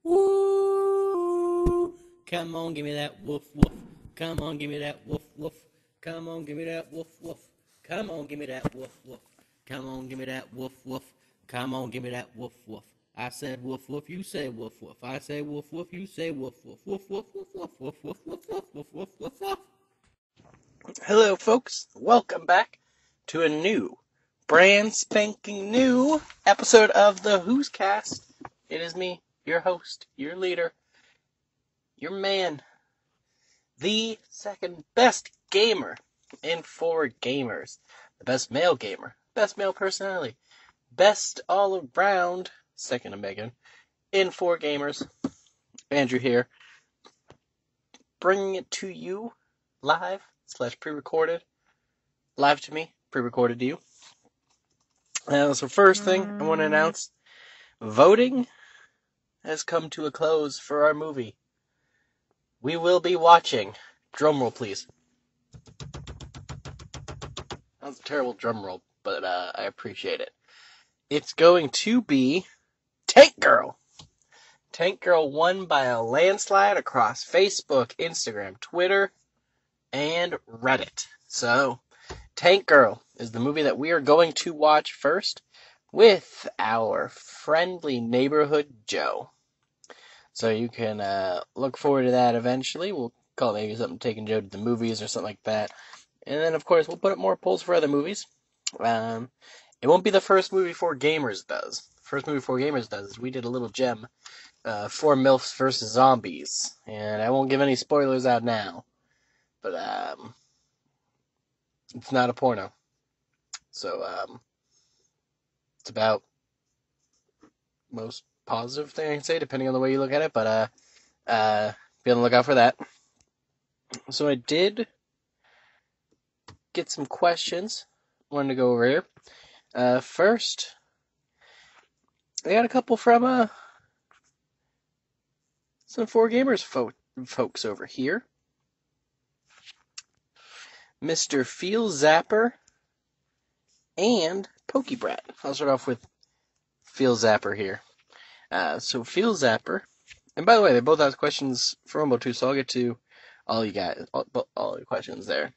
Woo! Come on, give me that woof woof. Come on, give me that woof woof. Come on, give me that woof woof. Come on, give me that woof woof. Come on, give me that woof woof. Come on, give me that woof woof. I said woof woof, you say woof woof. I say woof woof, you say woof woof. Woof woof woof woof woof woof woof woof woof woof woof woof. Hello, folks. Welcome back to a new, brand spanking new episode of the Huz Cast. It is me, your host, your leader, your man, the second best gamer in 4 Gamers, the best male gamer, best male personality, best all around, second to Megan, in 4 Gamers. Andrew here, bringing it to you live / pre-recorded, live to me, pre-recorded to you. So first thing I want to announce, voting has come to a close for our movie. We will be watching, drumroll please. That was a terrible drumroll, but I appreciate it. It's going to be Tank Girl. Tank Girl won by a landslide across Facebook, Instagram, Twitter, and Reddit. So, Tank Girl is the movie that we are going to watch first with our friendly neighborhood Joe. So you can look forward to that eventually. We'll call it maybe something taking Joe to the movies or something like that. And then, of course, we'll put up more polls for other movies. It won't be the first movie 4 Gamers does. The first movie 4 Gamers does is we did a little gem, 4 MILFs versus Zombies. And I won't give any spoilers out now. But it's not a porno. So it's about most positive thing I can say, depending on the way you look at it. But be on the lookout for that. So I did get some questions I wanted to go over here. First, I got a couple from some 4 Gamers folks over here. Mr. Feel Zapper and Pokebrat. I'll start off with Feel Zapper here. So Feel Zapper, and by the way, they both asked questions for Rumble 2, so I'll get to all you guys, all your questions there.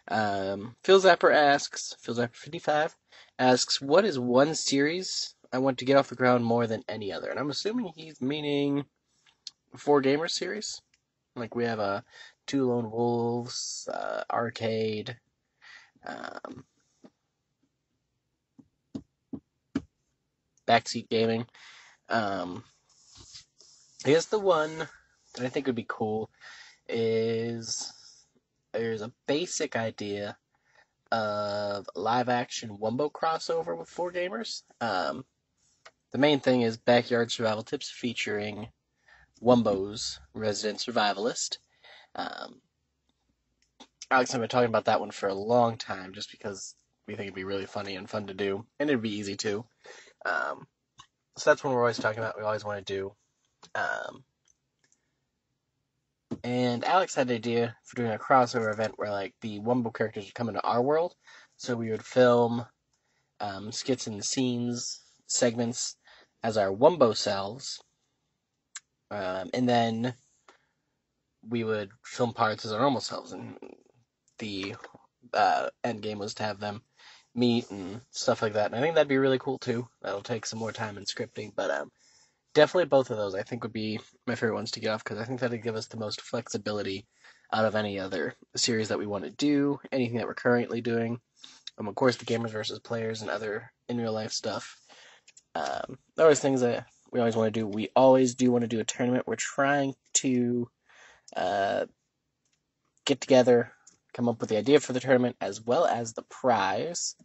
Phil Zapper asks, Phil Zapper 55 asks, what is one series I want to get off the ground more than any other? And I'm assuming he's meaning 4 Gamers series. Like we have 2 Lone Wolves, Arcade, Backseat Gaming. I guess the one that I think would be cool is there's a basic idea of live-action Wumbo crossover with 4 Gamers. The main thing is backyard survival tips featuring Wumbo's resident survivalist. Alex and I have been talking about that one for a long time, just because we think it'd be really funny and fun to do, and it'd be easy too. So that's one we're always talking about. We always want to do. And Alex had an idea for doing a crossover event where like the Wumbo characters would come into our world. So we would film skits and scenes, segments as our Wumbo selves. And then we would film parts as our normal selves. And the end game was to have them meet and stuff like that. And I think that'd be really cool too. That'll take some more time in scripting. But definitely both of those I think would be my favorite ones to get off, because I think that'd give us the most flexibility out of any other series that we want to do, anything that we're currently doing. Of course, the Gamers versus Players and other in real life stuff. There are things that we always want to do. We always do want to do a tournament. We're trying to get together, come up with the idea for the tournament as well as the prize.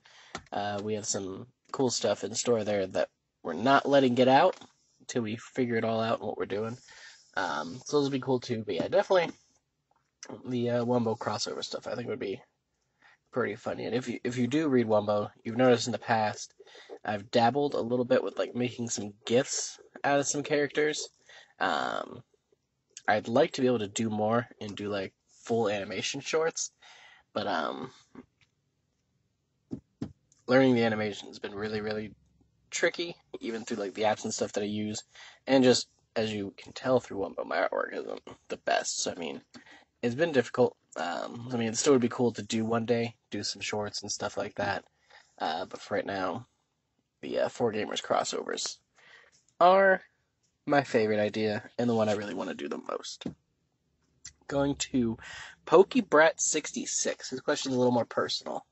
We have some cool stuff in store there that we're not letting get out until we figure it all out and what we're doing. So those would be cool too. But yeah, definitely the Wumbo crossover stuff I think would be pretty funny. And if you do read Wumbo, you've noticed in the past I've dabbled a little bit with like making some GIFs out of some characters. I'd like to be able to do more and do like full animation shorts, but learning the animation has been really, really tricky, even through like the apps and stuff that I use, and just as you can tell through Wumbo, my artwork isn't the best. So, I mean, it's been difficult. It still would be cool to do one day, do some shorts and stuff like that. But for right now, the 4Gamers crossovers are my favorite idea and the one I really want to do the most. Going to PokeBrat66. His question is a little more personal.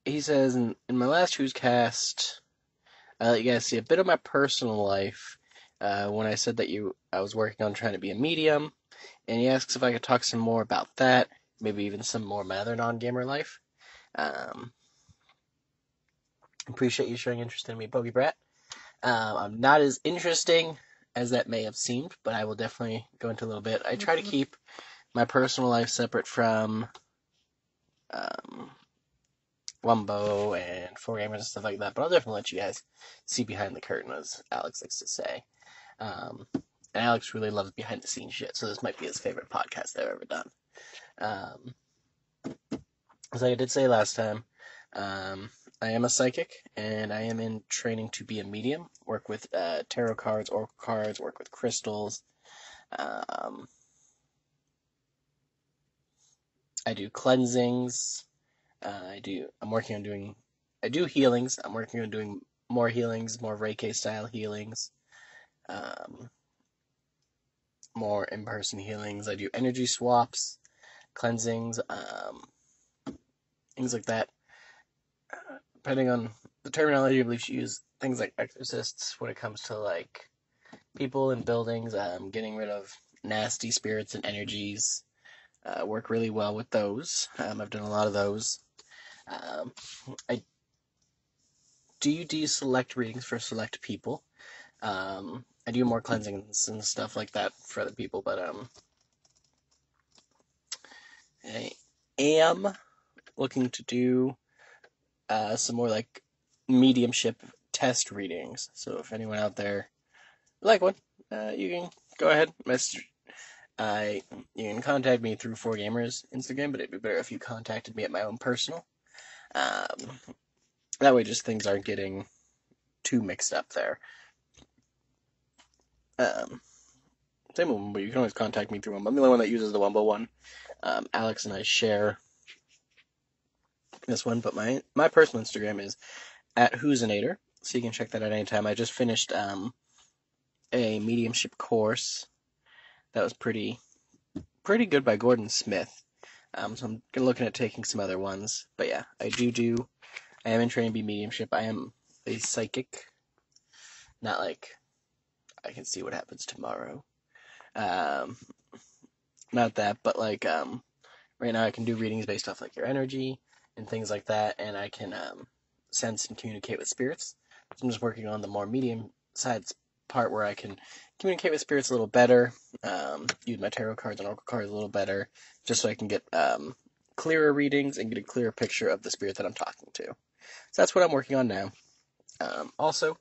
He says, in my last Huz Cast, I let you guys see a bit of my personal life when I said that I was working on trying to be a medium, and he asks if I could talk some more about that, maybe even some more of my other non-gamer life. Appreciate you showing interest in me, PokeBrat. I'm not as interesting as that may have seemed, but I will definitely go into a little bit. I try to keep my personal life separate from Wumbo and 4Gamers and stuff like that, but I'll definitely let you guys see behind the curtain, as Alex likes to say. And Alex really loves behind the scenes shit, so this might be his favorite podcast I've ever done. As I did say last time, I am a psychic, and I am in training to be a medium, work with tarot cards, oracle cards, work with crystals. I do cleansings. I do healings. I'm working on doing more healings, more Reiki style healings, more in-person healings. I do energy swaps, cleansings, things like that. Depending on the terminology, I believe you use things like exorcists when it comes to like people in buildings, getting rid of nasty spirits and energies. Work really well with those. I've done a lot of those. I do select readings for select people. I do more cleansings and stuff like that for other people, but I am looking to do some more like mediumship test readings. So if anyone out there would like one, you can go ahead, message. You can contact me through 4Gamers Instagram, but it'd be better if you contacted me at my own personal. That way, just things aren't getting too mixed up there. Same with Wumbo. You can always contact me through Wumbo. I'm the only one that uses the Wumbo one. Alex and I share this one, but my personal Instagram is @Huzinator, so you can check that out anytime. I just finished a mediumship course that was pretty good by Gordon Smith. So I'm looking at taking some other ones. But yeah, I am in training to be mediumship. I am a psychic. Not like I can see what happens tomorrow. Not that, but like right now I can do readings based off like your energy and things like that, and I can sense and communicate with spirits. So I'm just working on the more medium side part where I can communicate with spirits a little better, use my tarot cards and oracle cards a little better, just so I can get clearer readings and get a clearer picture of the spirit that I'm talking to. So that's what I'm working on now. Also,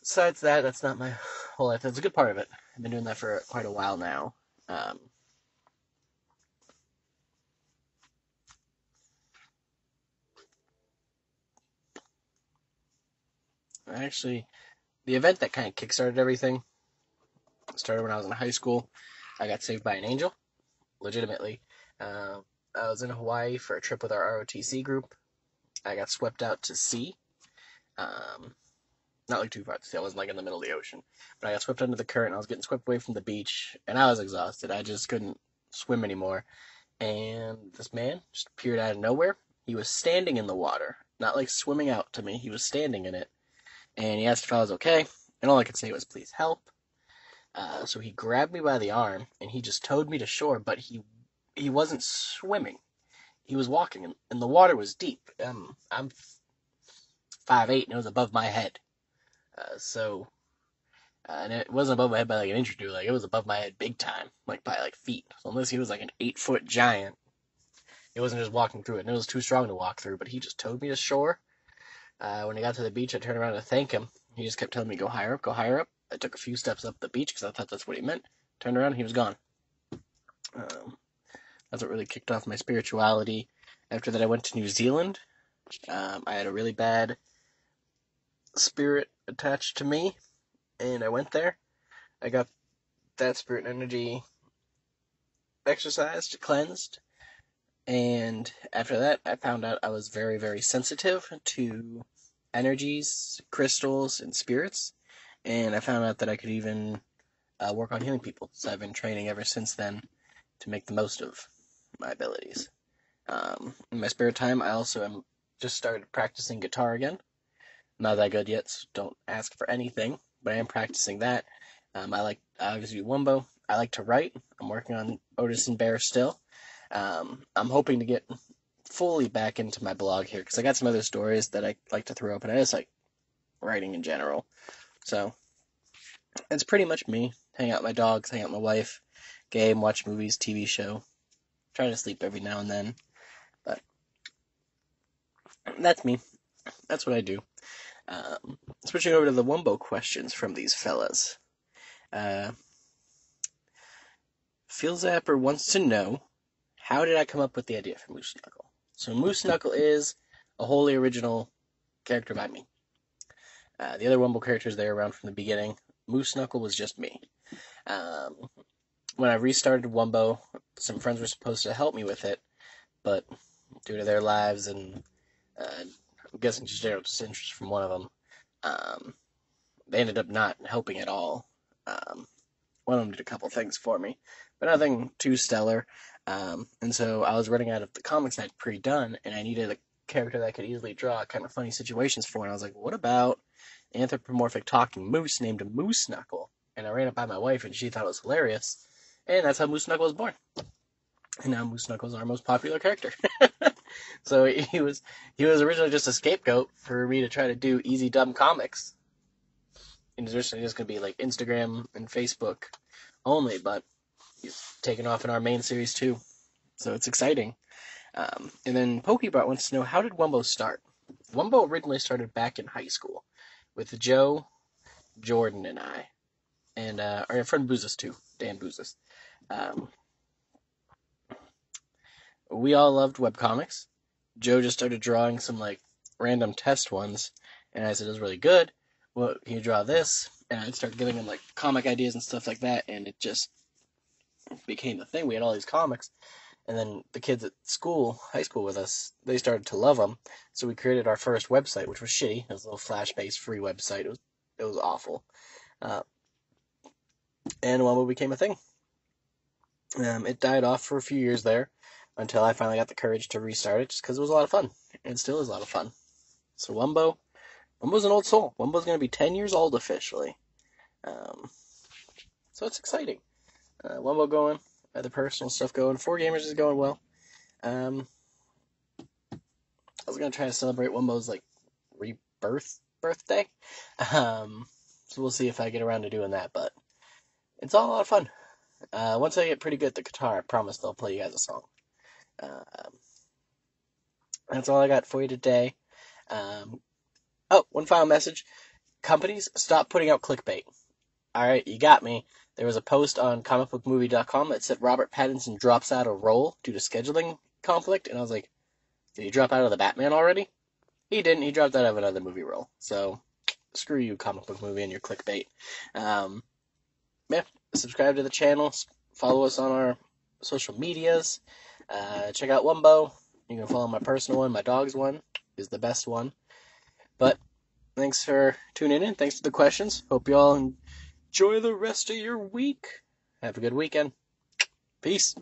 besides that, that's not my whole life. That's a good part of it. I've been doing that for quite a while now. Actually, the event that kind of kickstarted everything started when I was in high school. I got saved by an angel, legitimately. I was in Hawaii for a trip with our ROTC group. I got swept out to sea. Not like too far to sea. I wasn't like in the middle of the ocean. But I got swept under the current. I was getting swept away from the beach, and I was exhausted. I just couldn't swim anymore. And this man just appeared out of nowhere. He was standing in the water, not like swimming out to me. He was standing in it. And he asked if I was okay. And all I could say was, please help. So he grabbed me by the arm, and he just towed me to shore, but he wasn't swimming. He was walking, and the water was deep. I'm 5'8", and it was above my head. And it wasn't above my head by like an inch or two. Like, it was above my head big time, like by like feet. So unless he was like an 8-foot giant, it wasn't just walking through it. And it was too strong to walk through, but he just towed me to shore. When I got to the beach, I turned around to thank him. He just kept telling me, go higher up, go higher up. I took a few steps up the beach because I thought that's what he meant. Turned around, and he was gone. That's what really kicked off my spirituality. After that, I went to New Zealand. I had a really bad spirit attached to me, and I went there. I got that spirit energy exercised, cleansed, and after that, I found out I was very, very sensitive to energies, crystals, and spirits, and I found out that I could even work on healing people. So I've been training ever since then to make the most of my abilities. In my spare time, I also am just started practicing guitar again. Not that good yet, so don't ask for anything, but I am practicing that. I obviously do wumbo. I like to write. I'm working on Otis and Bear still. I'm hoping to get fully back into my blog here, because I got some other stories that I like to throw up, and I just like writing in general. So, it's pretty much me. Hang out with my dogs, hang out with my wife, game, watch movies, TV show. Try to sleep every now and then. But that's me. That's what I do. Switching over to the wumbo questions from these fellas. Phil Zapper wants to know, how did I come up with the idea for Moose Knuckle? So Moose Knuckle is a wholly original character by me. The other wumbo characters, they were around from the beginning. Moose Knuckle was just me. When I restarted wumbo, some friends were supposed to help me with it, but due to their lives and I'm guessing just general disinterest from one of them, they ended up not helping at all. One of them did a couple things for me, but nothing too stellar. And so I was running out of the comics I'd pre-done, and I needed a character that I could easily draw kind of funny situations for, and I was like, what about an anthropomorphic talking moose named Moose Knuckle? And I ran it by my wife, and she thought it was hilarious, and that's how Moose Knuckle was born. And now Moose Knuckle is our most popular character. So he was originally just a scapegoat for me to try to do easy, dumb comics. He was originally just going to be like Instagram and Facebook only, but he's taken off in our main series too. So it's exciting. And then Pokebot wants to know, how did wumbo start? Wumbo originally started back in high school with Joe, Jordan, and I. And our friend Boozes too, Dan Boozes. We all loved webcomics. Joe just started drawing some like random test ones, and I said it was really good. Well, can you draw this? And I'd start giving him like comic ideas and stuff like that, and it just became a thing. We had all these comics, and then the kids at school, high school with us, they started to love them. So we created our first website, which was shitty. It was a little Flash-based free website. It was awful. And wumbo became a thing. It died off for a few years there until I finally got the courage to restart it, just because it was a lot of fun. And it still is a lot of fun. So Wumbo's an old soul. Wumbo's going to be 10 years old officially. So it's exciting. Wumbo going, other personal stuff going. 4Gamers is going well. I was going to try to celebrate Wumbo's like birthday. So we'll see if I get around to doing that, but it's all a lot of fun. Once I get pretty good at the guitar, I promise they'll play you guys a song. That's all I got for you today. One final message. Companies, stop putting out clickbait. Alright, you got me. There was a post on GAMEpocalypse that said Robert Pattinson drops out of role due to scheduling conflict, and I was like, did he drop out of the Batman already? He didn't. He dropped out of another movie role. So, screw you, comic book movie, and your clickbait. Subscribe to the channel. Follow us on our social medias. Check out Wumbo. You can follow my personal one. My dog's one is the best one. But thanks for tuning in. Thanks for the questions. Hope you all enjoy the rest of your week. Have a good weekend. Peace.